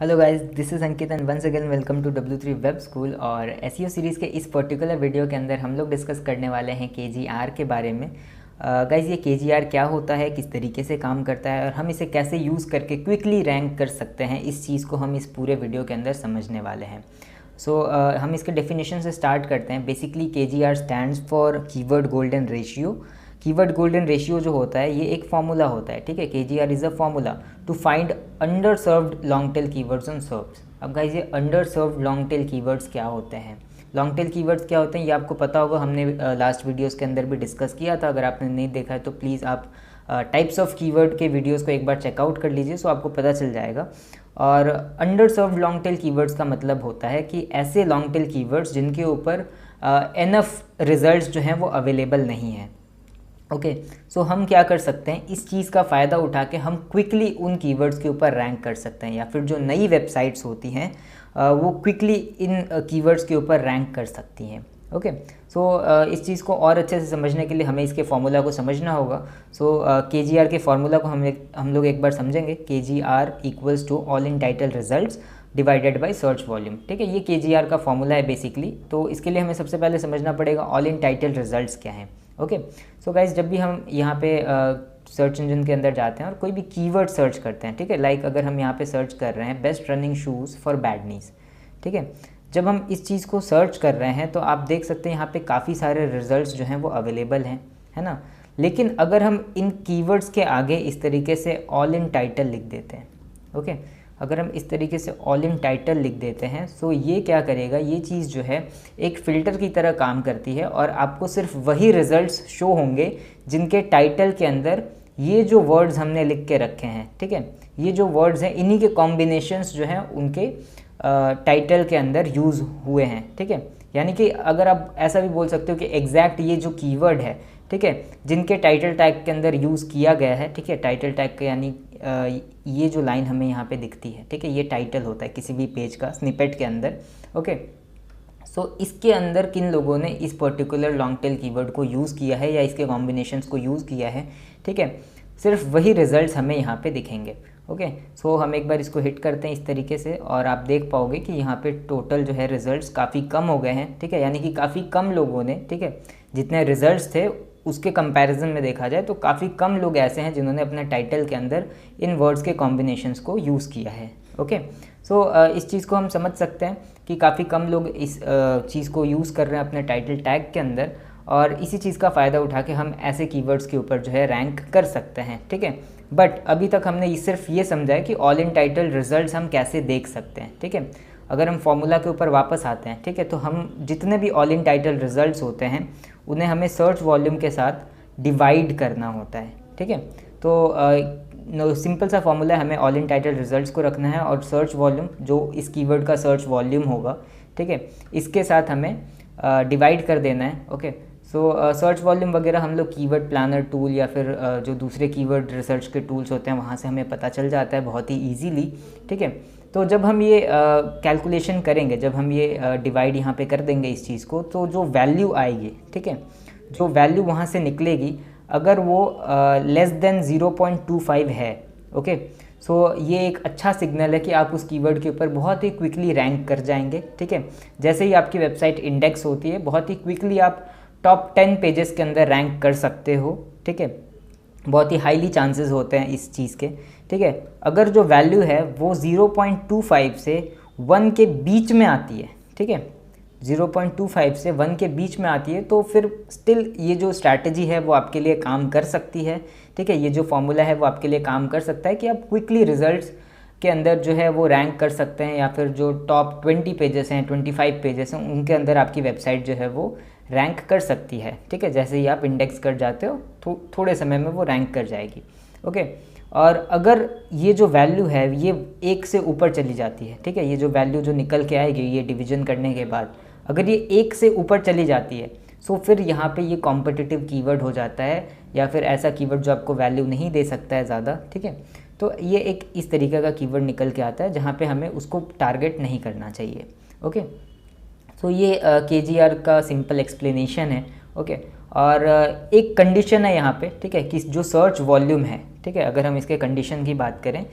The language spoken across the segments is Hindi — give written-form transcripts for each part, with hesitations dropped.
Hello guys, this is Ankit and once again welcome to W3 web school. और एसईओ सीरीज़ के इस पर्टिकुलर वीडियो के अंदर हम लोग डिस्कस करने वाले हैं केजीआर के बारे में। गाइस, ये केजीआर क्या होता है, किस तरीके से काम करता है और हम इसे कैसे यूज़ करके क्विकली रैंक कर सकते हैं, इस चीज़ को हम इस पूरे वीडियो के अंदर समझने वाले हैं। हम इसके डेफिनेशन से स्टार्ट करते हैं। Basically KGR stands for keyword golden ratio. Keyword golden ratio जो होता है ये एक फार्मूला होता है, ठीक है। KGR is a formula to find underserved long tail keywords on SERPs. अब गाइस, ये underserved long tail keywords क्या होते हैं, लॉन्ग टेल कीवर्ड्स क्या होते हैं, ये आपको पता होगा। हमने लास्ट वीडियोस के अंदर भी डिस्कस किया था। अगर आपने नहीं देखा है तो प्लीज़ आप टाइप्स ऑफ कीवर्ड के वीडियोस को एक बार चेकआउट कर लीजिए, सो आपको पता चल जाएगा। और under served long tail keywords का मतलब होता है कि ऐसे लॉन्ग टेल कीवर्ड्स जिनके ऊपर एनफ रिजल्ट्स जो हैं वो अवेलेबल नहीं हैं। ओके, सो हम क्या कर सकते हैं, इस चीज़ का फ़ायदा उठा के हम क्विकली उन कीवर्ड्स के ऊपर रैंक कर सकते हैं, या फिर जो नई वेबसाइट्स होती हैं वो क्विकली इन कीवर्ड्स के ऊपर रैंक कर सकती हैं। ओके, इस चीज़ को और अच्छे से समझने के लिए हमें इसके फॉर्मूला को समझना होगा। केजीआर के फॉर्मूला को हम लोग एक बार समझेंगे। KGR equals to all in title results divided by search volume, ठीक है। ये केजीआर का फॉर्मूला है बेसिकली। तो इसके लिए हमें सबसे पहले समझना पड़ेगा ऑल इन टाइटल रिजल्ट्स क्या हैं। ओके, सो गाइज, जब भी हम यहाँ पे सर्च इंजन के अंदर जाते हैं और कोई भी कीवर्ड सर्च करते हैं, ठीक है, लाइक अगर हम यहाँ पे सर्च कर रहे हैं best running shoes for bad knees, ठीक है। जब हम इस चीज़ को सर्च कर रहे हैं तो आप देख सकते हैं यहाँ पे काफ़ी सारे रिजल्ट्स जो हैं वो अवेलेबल हैं, है ना। लेकिन अगर हम इन कीवर्ड्स के आगे इस तरीके से ऑल इन टाइटल लिख देते हैं, ओके, अगर हम इस तरीके से ऑल इन टाइटल लिख देते हैं, सो ये क्या करेगा, ये चीज़ जो है एक फ़िल्टर की तरह काम करती है और आपको सिर्फ वही रिजल्ट्स शो होंगे जिनके टाइटल के अंदर ये जो वर्ड्स हमने लिख के रखे हैं, ठीक है, ये जो वर्ड्स हैं इन्हीं के कॉम्बिनेशंस जो हैं उनके टाइटल के अंदर यूज़ हुए हैं, ठीक है। यानी कि अगर आप ऐसा भी बोल सकते हो कि एग्जैक्ट ये जो कीवर्ड है, ठीक है, जिनके टाइटल टैग के अंदर यूज़ किया गया है, ठीक है, टाइटल टैग के यानी ये जो लाइन हमें यहाँ पे दिखती है, ठीक है, ये टाइटल होता है किसी भी पेज का स्निपेट के अंदर। ओके, इसके अंदर किन लोगों ने इस पर्टिकुलर लॉन्ग टेल कीवर्ड को यूज़ किया है या इसके कॉम्बिनेशंस को यूज़ किया है, ठीक है, सिर्फ वही रिजल्ट्स हमें यहाँ पे दिखेंगे। ओके, हम एक बार इसको हिट करते हैं इस तरीके से और आप देख पाओगे कि यहाँ पे टोटल जो है रिजल्ट्स काफ़ी कम हो गए हैं, ठीक है, यानी कि काफ़ी कम लोगों ने, ठीक है, जितने रिजल्ट्स थे उसके कंपैरिजन में देखा जाए तो काफ़ी कम लोग ऐसे हैं जिन्होंने अपने टाइटल के अंदर इन वर्ड्स के कॉम्बिनेशंस को यूज़ किया है। ओके, इस चीज़ को हम समझ सकते हैं कि काफ़ी कम लोग इस चीज़ को यूज़ कर रहे हैं अपने टाइटल टैग के अंदर, और इसी चीज़ का फ़ायदा उठा के हम ऐसे कीवर्ड्स के ऊपर जो है रैंक कर सकते हैं, ठीक है। बट अभी तक हमने सिर्फ ये समझा है कि ऑल इन टाइटल रिजल्ट्स हम कैसे देख सकते हैं, ठीक है। अगर हम फॉर्मूला के ऊपर वापस आते हैं, ठीक है, तो हम जितने भी ऑल इन टाइटल रिजल्ट्स होते हैं उन्हें हमें सर्च वॉल्यूम के साथ डिवाइड करना होता है, ठीक है। सिंपल सा फॉर्मूला है, हमें ऑल इन टाइटल रिजल्ट्स को रखना है और सर्च वॉल्यूम जो इस कीवर्ड का सर्च वॉल्यूम होगा, ठीक है, इसके साथ हमें डिवाइड कर देना है। ओके, सर्च वॉल्यूम वगैरह हम लोग कीवर्ड प्लानर टूल या फिर जो दूसरे कीवर्ड रिसर्च के टूल्स होते हैं वहाँ से हमें पता चल जाता है बहुत ही ईजीली, ठीक है। तो जब हम ये कैलकुलेशन करेंगे, जब हम ये डिवाइड यहाँ पे कर देंगे इस चीज़ को, तो जो वैल्यू आएगी, ठीक है, जो वैल्यू वहाँ से निकलेगी, अगर वो लेस देन 0.25 है, ओके, ये एक अच्छा सिग्नल है कि आप उस कीवर्ड के ऊपर बहुत ही क्विकली रैंक कर जाएंगे, ठीक है। जैसे ही आपकी वेबसाइट इंडेक्स होती है, बहुत ही क्विकली आप टॉप 10 पेजेस के अंदर रैंक कर सकते हो, ठीक है। बहुत ही हाईली चांसेस होते हैं इस चीज़ के, ठीक है। अगर जो वैल्यू है वो 0.25 से 1 के बीच में आती है, ठीक है, 0.25 से 1 के बीच में आती है, तो फिर स्टिल ये जो स्ट्रैटेजी है वो आपके लिए काम कर सकती है, ठीक है। ये जो फॉर्मूला है वो आपके लिए काम कर सकता है कि आप क्विकली रिजल्ट्स के अंदर जो है वो रैंक कर सकते हैं, या फिर जो टॉप 20 पेजेस हैं, 25 पेजेस हैं, उनके अंदर आपकी वेबसाइट जो है वो रैंक कर सकती है, ठीक है। जैसे ही आप इंडेक्स कर जाते हो थोड़े समय में वो रैंक कर जाएगी। ओके, और अगर ये जो वैल्यू है ये 1 से ऊपर चली जाती है, ठीक है, ये जो वैल्यू जो निकल के आएगी ये डिवीजन करने के बाद, अगर ये 1 से ऊपर चली जाती है, फिर यहाँ पे ये कॉम्पिटिटिव कीवर्ड हो जाता है, या फिर ऐसा कीवर्ड जो आपको वैल्यू नहीं दे सकता है ज़्यादा, ठीक है। तो ये एक इस तरीके का कीवर्ड निकल के आता है जहाँ पे हमें उसको टारगेट नहीं करना चाहिए। ओके, ये केजीआर का सिंपल एक्सप्लेनेशन है। ओके, और एक कंडीशन है यहाँ पे, ठीक है, कि जो सर्च वॉल्यूम है, ठीक है, अगर हम इसके कंडीशन की बात करें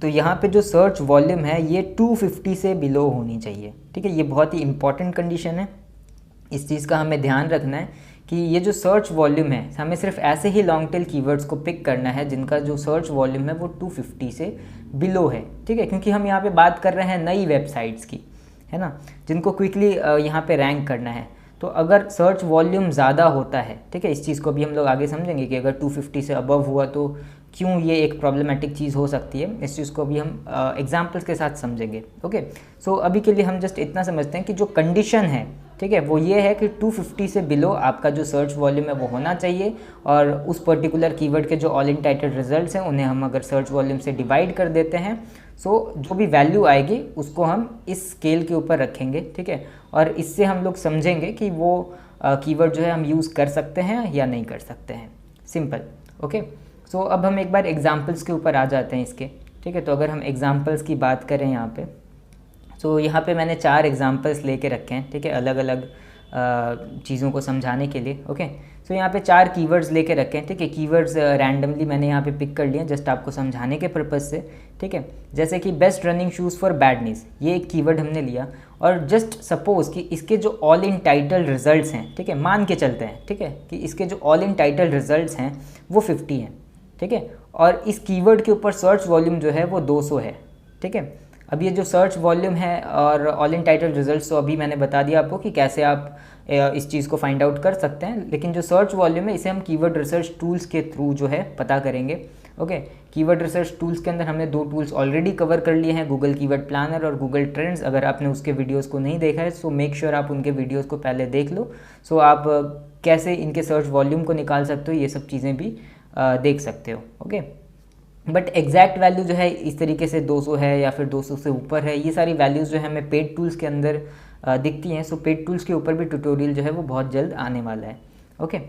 तो यहाँ पे जो सर्च वॉल्यूम है ये 250 से बिलो होनी चाहिए, ठीक है। ये बहुत ही इंपॉर्टेंट कंडीशन है, इस चीज़ का हमें ध्यान रखना है कि ये जो सर्च वॉल्यूम है, हमें सिर्फ ऐसे ही लॉन्ग टेल कीवर्ड्स को पिक करना है जिनका जो सर्च वॉल्यूम है वो 250 से बिलो है, ठीक है। क्योंकि हम यहाँ पे बात कर रहे हैं नई वेबसाइट्स की, है ना, जिनको क्विकली यहाँ पे रैंक करना है। तो अगर सर्च वॉल्यूम ज़्यादा होता है, ठीक है, इस चीज़ को भी हम लोग आगे समझेंगे कि अगर 250 से अबव हुआ तो क्यों ये एक प्रॉब्लमेटिक चीज़ हो सकती है, इस चीज़ को भी हम एग्जांपल्स के साथ समझेंगे। ओके, सो अभी के लिए हम जस्ट इतना समझते हैं कि जो कंडीशन है, ठीक है, वो ये है कि 250 से बिलो आपका जो सर्च वॉल्यूम है वो होना चाहिए, और उस पर्टिकुलर कीवर्ड के जो ऑल इन टाइटल रिजल्ट्स हैं उन्हें हम अगर सर्च वॉल्यूम से डिवाइड कर देते हैं, सो जो भी वैल्यू आएगी उसको हम इस स्केल के ऊपर रखेंगे, ठीक है। और इससे हम लोग समझेंगे कि वो कीवर्ड जो है हम यूज़ कर सकते हैं या नहीं कर सकते हैं, सिंपल। ओके, सो अब हम एक बार एग्जांपल्स के ऊपर आ जाते हैं इसके, ठीक है। तो अगर हम एग्जांपल्स की बात करें यहाँ पे, तो यहाँ पे मैंने 4 एग्जांपल्स लेके रखे हैं, ठीक है, अलग अलग चीज़ों को समझाने के लिए। ओके, सो यहाँ पे 4 कीवर्ड्स लेके रखे हैं, ठीक है। कीवर्ड्स रैंडमली मैंने यहाँ पे पिक कर लिए जस्ट आपको समझाने के पर्पज़ से, ठीक है। जैसे कि best running shoes for bad knees, ये एक कीवर्ड हमने लिया, और जस्ट सपोज़ कि इसके जो ऑल इन टाइटल रिजल्ट्स हैं, ठीक है, मान के चलते हैं, ठीक है, कि इसके जो ऑल इन टाइटल रिजल्ट्स हैं वो 50 हैं, ठीक है, और इस कीवर्ड के ऊपर सर्च वॉल्यूम जो है वो 200 है, ठीक है। अब ये जो सर्च वॉल्यूम है और ऑल इन टाइटल रिजल्ट्स, तो अभी मैंने बता दिया आपको कि कैसे आप इस चीज़ को फाइंड आउट कर सकते हैं, लेकिन जो सर्च वॉल्यूम है इसे हम कीवर्ड रिसर्च टूल्स के थ्रू जो है पता करेंगे। ओके, कीवर्ड रिसर्च टूल्स के अंदर हमने 2 टूल्स ऑलरेडी कवर कर लिए हैं, गूगल कीवर्ड प्लानर और गूगल ट्रेंड्स। अगर आपने उसके वीडियोस को नहीं देखा है सो मेक श्योर आप उनके वीडियोस को पहले देख लो, सो आप कैसे इनके सर्च वॉल्यूम को निकाल सकते हो ये सब चीज़ें भी देख सकते हो। ओके, बट एग्जैक्ट वैल्यू जो है इस तरीके से 200 है या फिर 200 से ऊपर है, ये सारी वैल्यूज़ जो है हमें पेड टूल्स के अंदर दिखती हैं। सो पेड टूल्स के ऊपर भी ट्यूटोरियल जो है वो बहुत जल्द आने वाला है। ओके,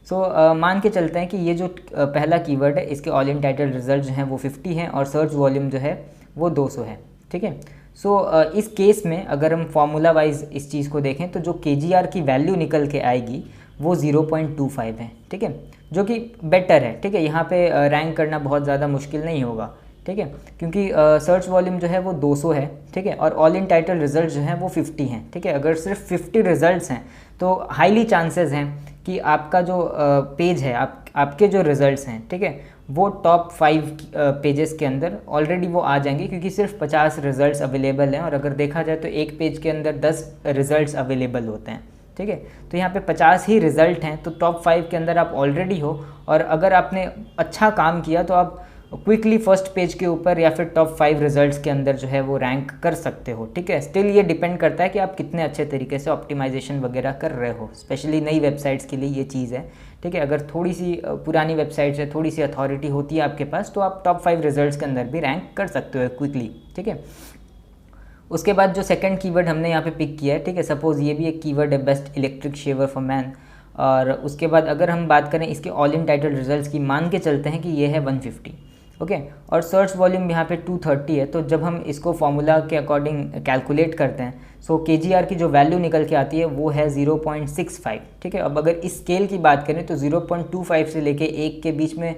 सो मान के चलते हैं कि ये जो पहला कीवर्ड है इसके ऑल इन टाइटल रिजल्ट जो हैं वो 50 हैं और सर्च वॉल्यूम जो है वो 200 है, ठीक है। सो इस केस में अगर हम फार्मूला वाइज इस चीज़ को देखें तो जो KGR की वैल्यू निकल के आएगी वो 0.25 है, ठीक है, जो कि बेटर है, ठीक है। यहाँ पे रैंक करना बहुत ज़्यादा मुश्किल नहीं होगा, ठीक है, क्योंकि सर्च वॉल्यूम जो है वो 200 है, ठीक है, और ऑल इन टाइटल रिजल्ट जो हैं वो 50 हैं, ठीक है। अगर सिर्फ 50 रिजल्ट्स हैं तो हाईली चांसेस हैं कि आपका जो पेज है, आपके जो रिजल्ट्स हैं, ठीक है, वो टॉप 5 पेजेस के अंदर ऑलरेडी वो आ जाएंगे, क्योंकि सिर्फ 50 रिजल्ट्स अवेलेबल हैं, और अगर देखा जाए तो एक पेज के अंदर 10 रिजल्ट्स अवेलेबल होते हैं, ठीक है। तो यहाँ पे 50 ही रिज़ल्ट हैं, तो टॉप 5 के अंदर आप ऑलरेडी हो, और अगर आपने अच्छा काम किया तो आप क्विकली फर्स्ट पेज के ऊपर या फिर टॉप 5 रिजल्ट्स के अंदर जो है वो रैंक कर सकते हो, ठीक है। स्टिल ये डिपेंड करता है कि आप कितने अच्छे तरीके से ऑप्टिमाइजेशन वगैरह कर रहे हो, स्पेशली नई वेबसाइट्स के लिए ये चीज़ है, ठीक है। अगर थोड़ी सी पुरानी वेबसाइट्स है, थोड़ी सी अथॉरिटी होती है आपके पास, तो आप टॉप 5 रिजल्ट्स के अंदर भी रैंक कर सकते हो क्विकली, ठीक है। उसके बाद जो सेकंड कीवर्ड हमने यहाँ पे पिक किया है, ठीक है, सपोज़ ये भी एक कीवर्ड है, best electric shaver for man, और उसके बाद अगर हम बात करें इसके ऑल इन टाइटल रिजल्ट्स की, मान के चलते हैं कि ये है 150, ओके, और सर्च वॉल्यूम यहाँ पे 230 है। तो जब हम इसको फॉर्मूला के अकॉर्डिंग कैलकुलेट करते हैं, सो KGR की जो वैल्यू निकल के आती है वो है 0.65, ठीक है। अब अगर इस स्केल की बात करें तो 0.25 से लेके 1 के बीच में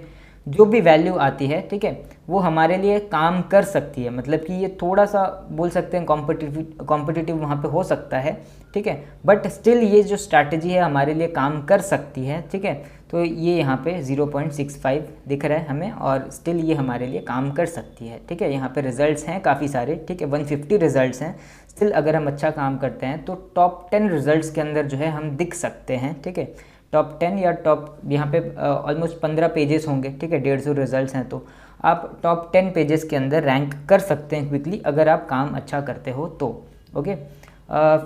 जो भी वैल्यू आती है, ठीक है, वो हमारे लिए काम कर सकती है, मतलब कि ये थोड़ा सा बोल सकते हैं कॉम्पिटिटिव वहाँ पे हो सकता है, ठीक है, बट स्टिल ये जो स्ट्रैटेजी है हमारे लिए काम कर सकती है, ठीक है। तो ये यहाँ पे 0.65 दिख रहा है हमें, और स्टिल ये हमारे लिए काम कर सकती है, ठीक है। यहाँ पे रिजल्ट्स हैं काफ़ी सारे, ठीक है, 150 रिजल्ट्स हैं, स्टिल अगर हम अच्छा काम करते हैं तो टॉप 10 रिजल्ट्स के अंदर जो है हम दिख सकते हैं, ठीक है। टॉप 10 या टॉप यहाँ पे ऑलमोस्ट 15 पेजेस होंगे, ठीक है, 150 रिजल्ट्स हैं, तो आप टॉप 10 पेजेस के अंदर रैंक कर सकते हैं क्विकली अगर आप काम अच्छा करते हो तो। ओके,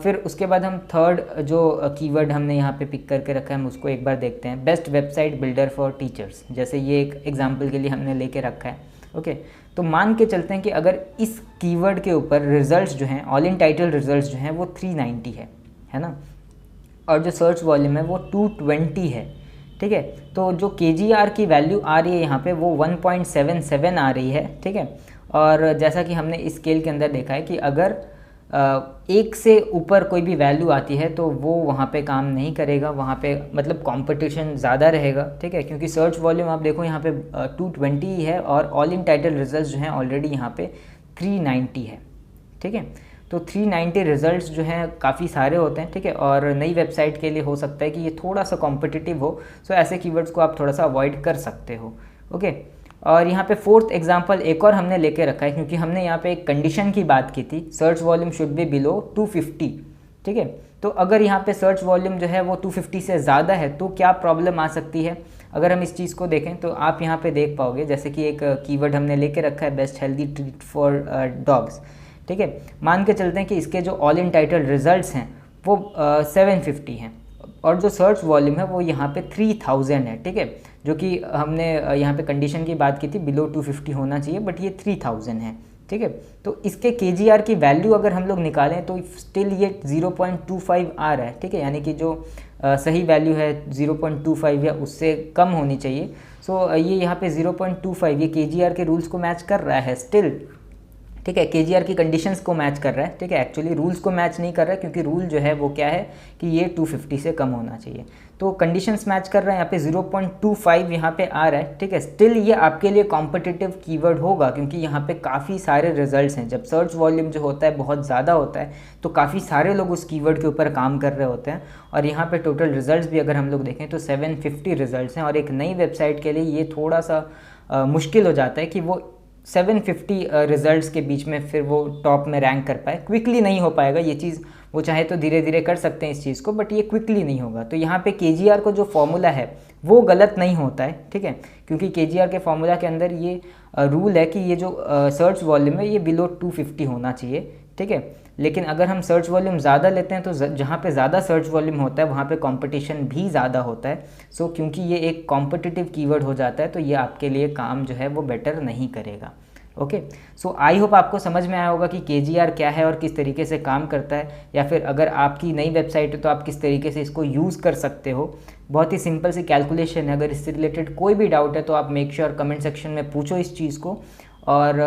फिर उसके बाद हम थर्ड जो कीवर्ड हमने यहाँ पे पिक करके रखा है हम उसको एक बार देखते हैं, best website builder for teachers, जैसे ये एक एग्जाम्पल के लिए हमने लेके रखा है। ओके, तो मान के चलते हैं कि अगर इस कीवर्ड के ऊपर रिजल्ट्स जो हैं, ऑल इन टाइटल रिजल्ट्स जो हैं वो 390 है ना, और जो सर्च वॉल्यूम है वो 220 है, ठीक है। तो जो KGR की वैल्यू आ रही है यहाँ पे वो 1.77 आ रही है, ठीक है। और जैसा कि हमने इस स्केल के अंदर देखा है कि अगर एक से ऊपर कोई भी वैल्यू आती है तो वो वहाँ पे काम नहीं करेगा, वहाँ पे मतलब कंपटीशन ज़्यादा रहेगा, ठीक है। क्योंकि सर्च वॉल्यूम आप देखो यहाँ पे 220 है और ऑल इन टाइटल रिजल्ट जो हैं ऑलरेडी यहाँ पे 390 है, ठीक है। तो 390 रिजल्ट्स जो हैं काफ़ी सारे होते हैं, ठीक है। और नई वेबसाइट के लिए हो सकता है कि ये थोड़ा सा कॉम्पिटिटिव हो, सो ऐसे कीवर्ड्स को आप थोड़ा सा अवॉइड कर सकते हो, ओके। और यहाँ पे फोर्थ एग्जांपल एक और हमने लेके रखा है, क्योंकि हमने यहाँ पे एक कंडीशन की बात की थी, search volume should be below 250, ठीक है। तो अगर यहाँ पे सर्च वॉल्यूम जो है वो 250 से ज़्यादा है तो क्या प्रॉब्लम आ सकती है। अगर हम इस चीज़ को देखें तो आप यहाँ पे देख पाओगे, जैसे कि एक कीवर्ड हमने लेके रखा है, best healthy treat for dogs, ठीक है। मान के चलते हैं कि इसके जो ऑल इन टाइटल रिजल्ट्स हैं वो 750 हैं और जो सर्च वॉल्यूम है वो यहाँ पे 3000 है, ठीक है। जो कि हमने यहाँ पे कंडीशन की बात की थी, बिलो 250 होना चाहिए, बट ये 3000 है, ठीक है। तो इसके KGR की वैल्यू अगर हम लोग निकालें तो स्टिल ये 0.25 आ रहा है, ठीक है। यानी कि जो सही वैल्यू है 0.25 या उससे कम होनी चाहिए। सो ये यहाँ पे 0.25 ये KGR के रूल्स को मैच कर रहा है स्टिल, ठीक है। KGR की कंडीशंस को मैच कर रहा है, ठीक है। एक्चुअली रूल्स को मैच नहीं कर रहा है, क्योंकि रूल जो है वो क्या है कि ये 250 से कम होना चाहिए। तो कंडीशंस मैच कर रहा है, यहाँ पे 0.25 यहाँ पे आ रहा है, ठीक है। स्टिल ये आपके लिए कॉम्पिटिटिव कीवर्ड होगा, क्योंकि यहाँ पे काफ़ी सारे रिजल्ट्स हैं। जब सर्च वॉल्यूम जो होता है बहुत ज़्यादा होता है तो काफ़ी सारे लोग उस कीवर्ड के ऊपर काम कर रहे होते हैं। और यहाँ पे टोटल रिजल्ट्स भी अगर हम लोग देखें तो 750 रिजल्ट्स हैं, और एक नई वेबसाइट के लिए ये थोड़ा सा मुश्किल हो जाता है कि वो 750 रिजल्ट्स के बीच में फिर वो टॉप में रैंक कर पाए। क्विकली नहीं हो पाएगा ये चीज़, वो चाहे तो धीरे धीरे कर सकते हैं इस चीज़ को, बट ये क्विकली नहीं होगा। तो यहाँ पे KGR को जो फॉर्मूला है वो गलत नहीं होता है, ठीक है। क्योंकि KGR के फॉर्मूला के अंदर ये रूल है कि ये जो सर्च वॉल्यूम है ये बिलो 250 होना चाहिए, ठीक है। लेकिन अगर हम सर्च वॉल्यूम ज़्यादा लेते हैं तो जहाँ पे ज़्यादा सर्च वॉल्यूम होता है वहाँ पे कंपटीशन भी ज़्यादा होता है। सो क्योंकि ये एक कॉम्पिटिटिव कीवर्ड हो जाता है तो ये आपके लिए काम जो है वो बेटर नहीं करेगा, ओके। सो आई होप आपको समझ में आया होगा कि KGR क्या है और किस तरीके से काम करता है, या फिर अगर आपकी नई वेबसाइट है तो आप किस तरीके से इसको यूज़ कर सकते हो। बहुत ही सिंपल सी कैलकुलेशन है। अगर इससे रिलेटेड कोई भी डाउट है तो आप मेक श्योर कमेंट सेक्शन में पूछो इस चीज़ को। और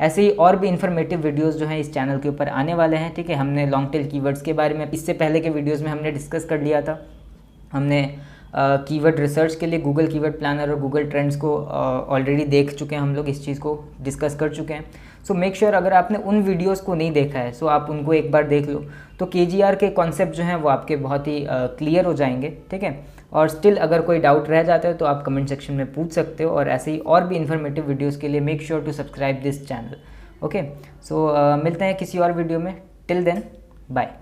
ऐसे ही और भी इन्फॉर्मेटिव वीडियोस जो हैं इस चैनल के ऊपर आने वाले हैं, ठीक है। हमने लॉन्ग टेल कीवर्ड्स के बारे में इससे पहले के वीडियोज़ में हमने डिस्कस कर लिया था। हमने कीवर्ड रिसर्च के लिए गूगल कीवर्ड प्लानर और गूगल ट्रेंड्स को ऑलरेडी देख चुके हैं, हम लोग इस चीज़ को डिस्कस कर चुके हैं। सो मेक श्योर अगर आपने उन वीडियोस को नहीं देखा है सो आप उनको एक बार देख लो, तो KGR के कॉन्सेप्ट जो हैं वो आपके बहुत ही क्लियर हो जाएंगे, ठीक है। और स्टिल अगर कोई डाउट रह जाता है तो आप कमेंट सेक्शन में पूछ सकते हो। और ऐसे ही और भी इन्फॉर्मेटिव वीडियोज़ के लिए make sure to subscribe this channel, okay. So मिलते हैं किसी और वीडियो में। Till then bye.